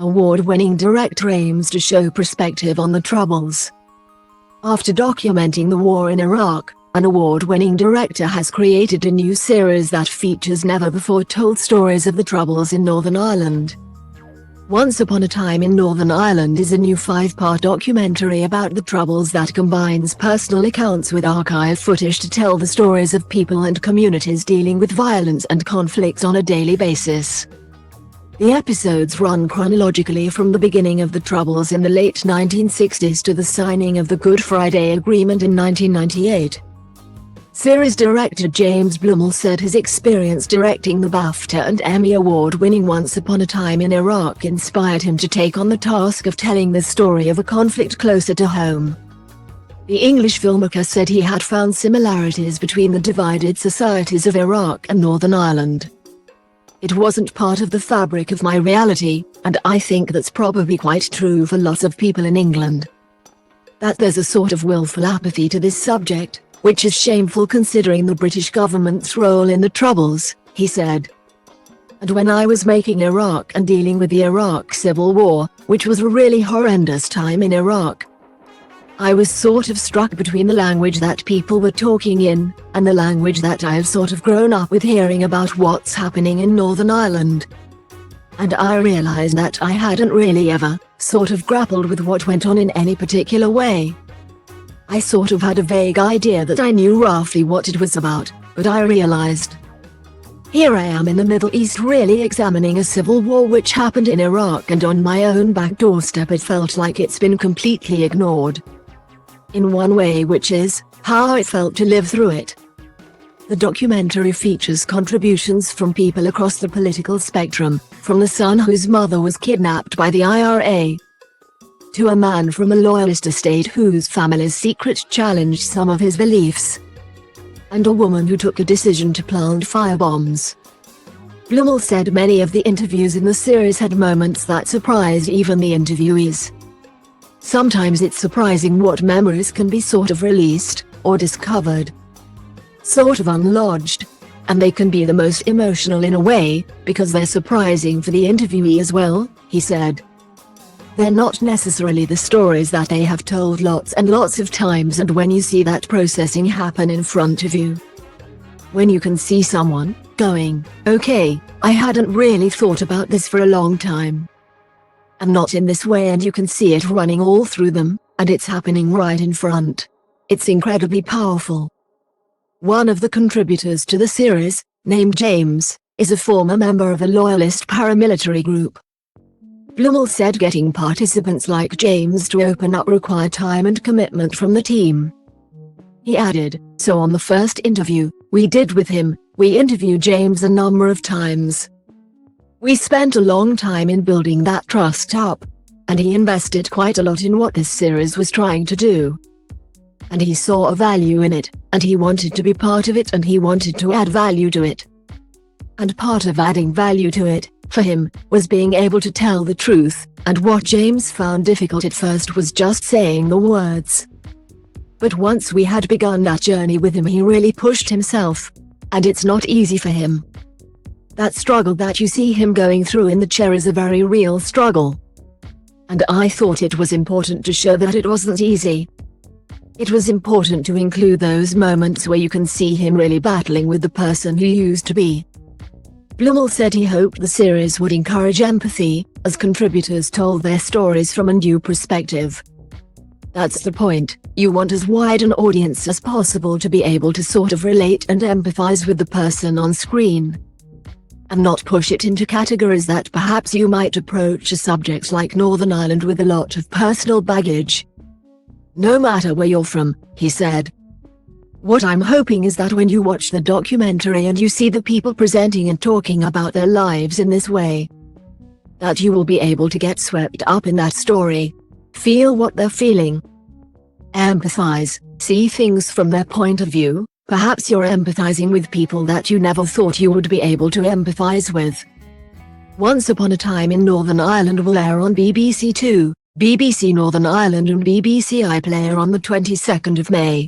award-winning director aims to show perspective on the Troubles. After documenting the war in Iraq, an award-winning director has created a new series that features never-before-told stories of the Troubles in Northern Ireland. Once Upon a Time in Northern Ireland is a new 5-part documentary about the Troubles that combines personal accounts with archive footage to tell the stories of people and communities dealing with violence and conflict on a daily basis. The episodes run chronologically from the beginning of the Troubles in the late 1960s to the signing of the Good Friday Agreement in 1998. Series director James Blumell said his experience directing the BAFTA and Emmy Award-winning Once Upon a Time in Iraq inspired him to take on the task of telling the story of a conflict closer to home. The English filmmaker said he had found similarities between the divided societies of Iraq and Northern Ireland. It wasn't part of the fabric of my reality, and I think that's probably quite true for lots of people in England. That there's a sort of willful apathy to this subject, which is shameful considering the British government's role in the Troubles, he said. And when I was making Iraq and dealing with the Iraq Civil War, which was a really horrendous time in Iraq, I was sort of struck between the language that people were talking in, and the language that I've sort of grown up with hearing about what's happening in Northern Ireland. And I realized that I hadn't really ever, sort of grappled with what went on in any particular way. I sort of had a vague idea that I knew roughly what it was about, but I realized. Here I am in the Middle East really examining a civil war which happened in Iraq, and on my own back doorstep it felt like it's been completely ignored. In one way, which is how it felt to live through it. The documentary features contributions from people across the political spectrum, from the son whose mother was kidnapped by the IRA, to a man from a loyalist estate whose family's secret challenged some of his beliefs, and a woman who took a decision to plant firebombs. Blumell said many of the interviews in the series had moments that surprised even the interviewees. Sometimes it's surprising what memories can be sort of released, or discovered, sort of unlodged, and they can be the most emotional in a way, because they're surprising for the interviewee as well, he said. They're not necessarily the stories that they have told lots and lots of times, and when you see that processing happen in front of you, when you can see someone going, okay, I hadn't really thought about this for a long time, and not in this way, and you can see it running all through them, and it's happening right in front. It's incredibly powerful. One of the contributors to the series, named James, is a former member of a loyalist paramilitary group. Blumell said getting participants like James to open up required time and commitment from the team. He added, so on the first interview we did with him, we interviewed James a number of times. We spent a long time in building that trust up, and he invested quite a lot in what this series was trying to do. And he saw a value in it, and he wanted to be part of it, and he wanted to add value to it. And part of adding value to it, for him, was being able to tell the truth, and what James found difficult at first was just saying the words. But once we had begun that journey with him, he really pushed himself, and it's not easy for him. That struggle that you see him going through in the chair is a very real struggle. And I thought it was important to show that it wasn't easy. It was important to include those moments where you can see him really battling with the person he used to be. Blumell said he hoped the series would encourage empathy, as contributors told their stories from a new perspective. That's the point, you want as wide an audience as possible to be able to sort of relate and empathize with the person on screen, and not push it into categories that perhaps you might approach a subject like Northern Ireland with a lot of personal baggage. No matter where you're from, he said. What I'm hoping is that when you watch the documentary and you see the people presenting and talking about their lives in this way, that you will be able to get swept up in that story, feel what they're feeling, empathize, see things from their point of view. Perhaps you're empathizing with people that you never thought you would be able to empathize with. Once Upon a Time in Northern Ireland will air on BBC Two, BBC Northern Ireland and BBC iPlayer on the 22nd of May.